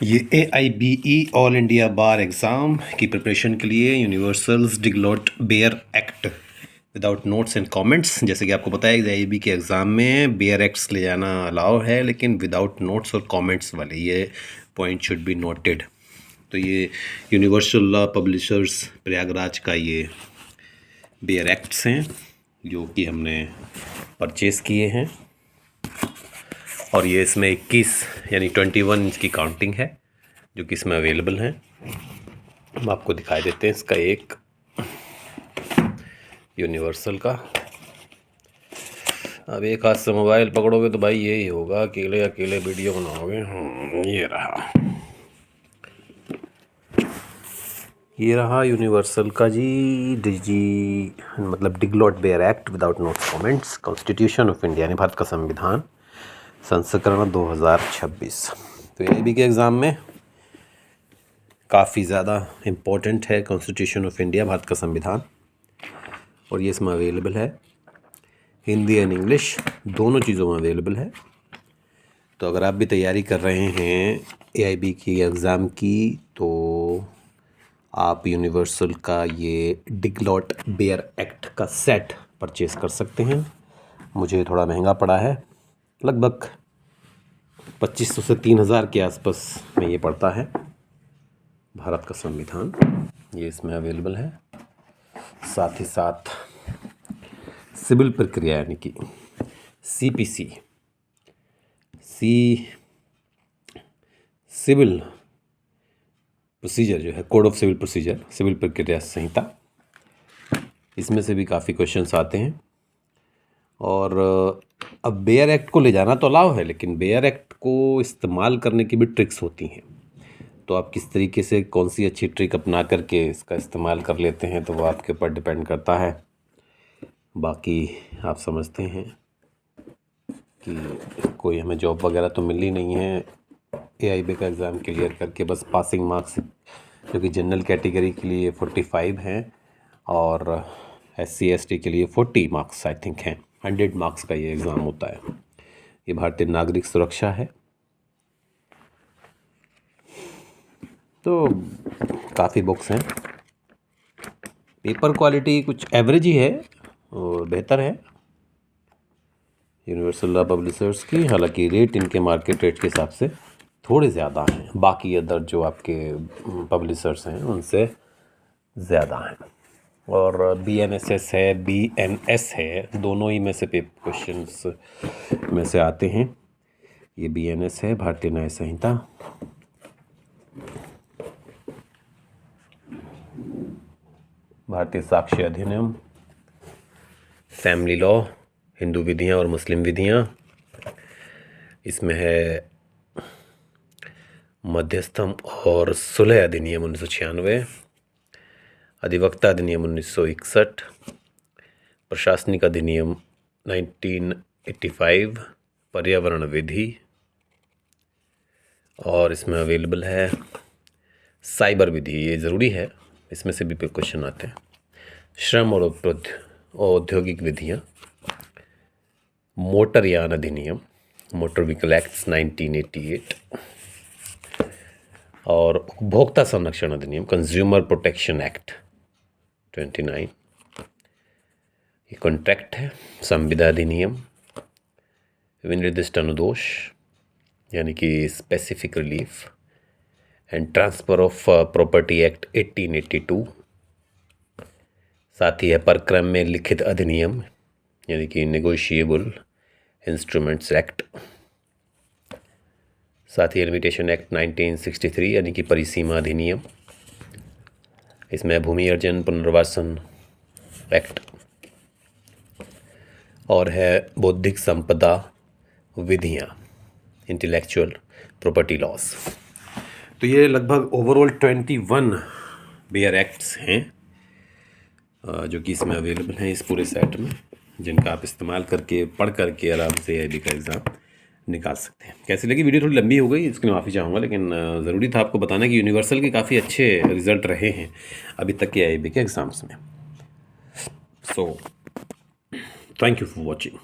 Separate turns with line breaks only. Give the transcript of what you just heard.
ये AIBE all India bar exam की preparation के लिए Universal's diglot bare act without notes and comments. जैसे कि आपको पता है AIB के एग्ज़ाम में बेयर एक्ट्स ले जाना अलाउ है, लेकिन विदाउट नोट्स और कमेंट्स वाले, ये पॉइंट शुड बी नोटेड। तो ये यूनिवर्सल लॉ पब्लिशर्स प्रयागराज का ये बेयर एक्ट्स हैं जो कि हमने परचेज़ किए हैं, और ये इसमें 21 यानी 21 इंच की काउंटिंग है जो कि इसमें अवेलेबल है। हम आपको दिखाई देते हैं इसका एक यूनिवर्सल का। अब एक हाथ से मोबाइल पकड़ोगे तो भाई यही होगा, अकेले अकेले वीडियो बनाओगे। ये रहा यूनिवर्सल का जी, मतलब diglot bare act without notes comments, constitution of India यानी भारत का संविधान, संस्करण 2026। तो AIB के एग्ज़ाम में काफ़ी ज़्यादा इम्पोर्टेंट है कॉन्स्टिट्यूशन ऑफ इंडिया, भारत का संविधान, और ये इसमें अवेलेबल है हिंदी एंड इंग्लिश दोनों चीज़ों में अवेलेबल है। तो अगर आप भी तैयारी कर रहे हैं AIB की एग्ज़ाम की, तो आप यूनिवर्सल का ये डिगलॉट बेयर एक्ट का सेट परचेज़ कर सकते हैं। मुझे थोड़ा महंगा पड़ा है, लगभग 2500 से 3000 के आसपास में ये पड़ता है। भारत का संविधान ये इसमें अवेलेबल है। साथ ही साथ सिविल प्रक्रिया यानी कि CPC सिविल प्रोसीजर जो है, code of civil procedure, civil प्रक्रिया संहिता, इसमें से भी काफ़ी क्वेश्चंस आते हैं। और अब बेयर एक्ट को ले जाना तो अलाउ है, लेकिन बेयर एक्ट को इस्तेमाल करने की भी ट्रिक्स होती हैं। तो आप किस तरीके से कौन सी अच्छी ट्रिक अपना करके इसका इस्तेमाल कर लेते हैं, तो वो आपके ऊपर डिपेंड करता है। बाकी आप समझते हैं कि कोई हमें जॉब वगैरह तो मिली नहीं है AIB का एग्ज़ाम क्लियर करके, बस पासिंग मार्क्स जो कि जनरल कैटेगरी के लिए 45 हैं और SC ST के लिए 40 मार्क्स आई थिंक हैं। 100 मार्क्स का ये एग्ज़ाम होता है। ये भारतीय नागरिक सुरक्षा है। तो काफ़ी बुक्स हैं। पेपर क्वालिटी कुछ एवरेज ही है और बेहतर है यूनिवर्सल लॉ पब्लिशर्स की, हालांकि रेट इनके मार्केट रेट के हिसाब से थोड़े ज़्यादा हैं, बाकी अदर जो आपके पब्लिशर्स हैं उनसे ज़्यादा हैं। और BNSS है, BNS है, दोनों ही में से पेपर क्वेश्चंस में से आते हैं। ये BNS है, भारतीय न्याय संहिता, भारतीय साक्ष्य अधिनियम, फैमिली लॉ, हिंदू विधियाँ और मुस्लिम विधियाँ, इसमें है मध्यस्थम और सुलह अधिनियम 1996, अधिवक्ता अधिनियम 1961, प्रशासनिक अधिनियम 1985, पर्यावरण विधि, और इसमें अवेलेबल है साइबर विधि, ये ज़रूरी है, इसमें से भी क्वेश्चन आते हैं, श्रम और औद्योगिक विधियाँ, मोटर यान अधिनियम, मोटर व्हीकल एक्ट्स 1988, और उपभोक्ता संरक्षण अधिनियम, कंज्यूमर प्रोटेक्शन एक्ट 29, ये कॉन्ट्रैक्ट है, संविदा अधिनियम, विनिर्दिष्ट अनुदोष यानी कि specific relief, and transfer of property act 1882, साथ ही है परक्रम में लिखित अधिनियम यानी कि नेगोशिएबल इंस्ट्रूमेंट्स एक्ट, साथ ही लिमिटेशन एक्ट 1963 यानी कि परिसीमा अधिनियम, इसमें भूमि अर्जन पुनर्वासन एक्ट, और है बौद्धिक संपदा विधियाँ, इंटेलेक्चुअल प्रॉपर्टी लॉस। तो ये लगभग ओवरऑल 21 बेयर एक्ट्स हैं जो कि इसमें अवेलेबल हैं इस पूरे सेट में, जिनका आप इस्तेमाल करके पढ़ करके आराम से AIB का एग्ज़ाम निकाल सकते हैं। कैसी लगी वीडियो? थोड़ी लंबी हो गई, इसके लिए माफ़ी चाहूँगा, लेकिन ज़रूरी था आपको बताना कि यूनिवर्सल के काफ़ी अच्छे रिज़ल्ट रहे हैं अभी तक के AIB के एग्ज़ाम्स में। So thank you for watching.